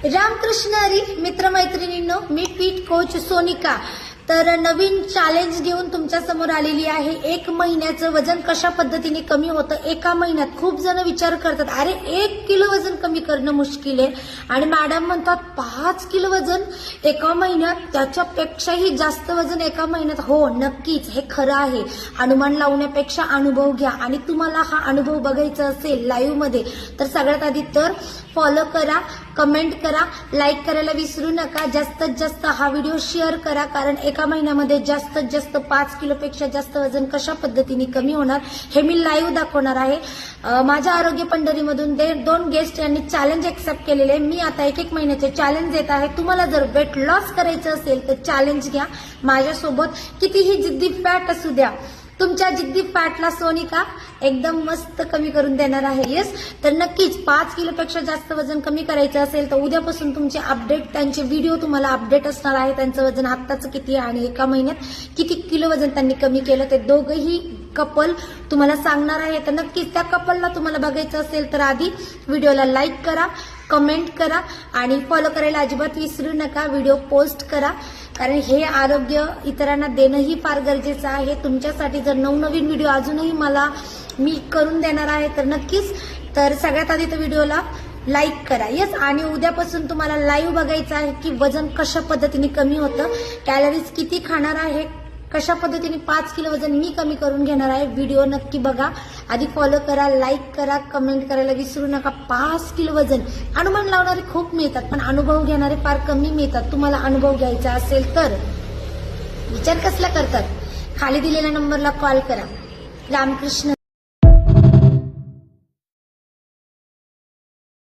रामकृष्ण हरी मित्रमैत्रिणींनो, मी पीठ कोच सोनिका तर नवीन चॅलेंज घेऊन तुमच्या समोर आलेली आहे। 1 महिन्याचं वजन कशा पद्धतीने कमी होतं एका महिन्यात। खूप जण विचार करतात अरे 1 किलो वजन कमी करणं मुश्किल आहे आणि मॅडम म्हणतात 5 किलो वजन एका महिन्यात, त्याच्यापेक्षाही जास्त वजन एका महिन्यात। हो नक्कीच हे खरं आहे। अनुमान लावण्यापेक्षा अनुभव घ्या आणि तुम्हाला हा अनुभव बघायचा असेल लाईव्ह मध्ये तर सगळ्यात आधी तर फॉलो करा, कमेंट करा, लाईक करायला विसरू नका। जास्तीत जास्त हा व्हिडिओ शेअर करा, कारण एका महिन्यामध्ये जास्तीत जास्त 5 किलोपेक्षा जास्त वजन कशा पद्धतीने कमी होणार हे मी लाईव्ह दाखवणार आहे। माझ्या आरोग्य पंढरीमधून 2 गेस्ट यांनी चॅलेंज एक्सेप्ट केलेले। मी आता 1 महिन्याचे चॅलेंज देत आहे। तुम्हाला जर वेट लॉस करायचं असेल तर चॅलेंज घ्या माझ्यासोबत। कितीही जिद्दी फॅट असू द्या, तुमच्या जिद्दी फॅटला सोनिका एकदम मस्त कमी करून देणार आहे। येस, तर नक्कीच 5 किलोपेक्षा जास्त वजन कमी करायचं असेल तर उद्यापासून तुमचे अपडेट, त्यांचे व्हिडिओ तुम्हाला अपडेट असणार आहे। त्यांचं वजन आत्ताचं किती आहे आणि एका महिन्यात किती किलो वजन त्यांनी कमी केलं ते दोघंही कपल तुम्हाला सांगणार आहे। तर नक्कीच त्या कपलला तुम्हाला बघायचं असेल तर आधी व्हिडिओला लाईक करा, कमेंट करा आणि फॉलो करायला अजिबात विसरू नका। व्हिडिओ पोस्ट करा, कारण हे आरोग्य इतरांना देणंही फार गरजेचं आहे। तुमच्यासाठी जर नवनवीन व्हिडिओ अजूनही मी करून देणार आहे तर नक्कीच, तर सगळ्यात आधी तर व्हिडिओला लाईक करा। येस, आणि उद्यापासून तुम्हाला लाईव्ह बघायचं आहे की वजन कशा पद्धतीने कमी होतं, कॅलरीज किती खाणार आहे, कशा पद्धतीने 5 किलो वजन मी कमी करून घेणार आहे। व्हिडिओ नक्की बघा, आधी फॉलो करा, लाईक करा, कमेंट करायला विसरू नका। 5 किलो वजन अनुमान लावणारे खूप मिळतात पण अनुभव घेणारे फार कमी मिळतात। तुम्हाला अनुभव घ्यायचा असेल तर विचार कसला करतात, खाली दिलेल्या नंबरला कॉल करा। रामकृष्ण।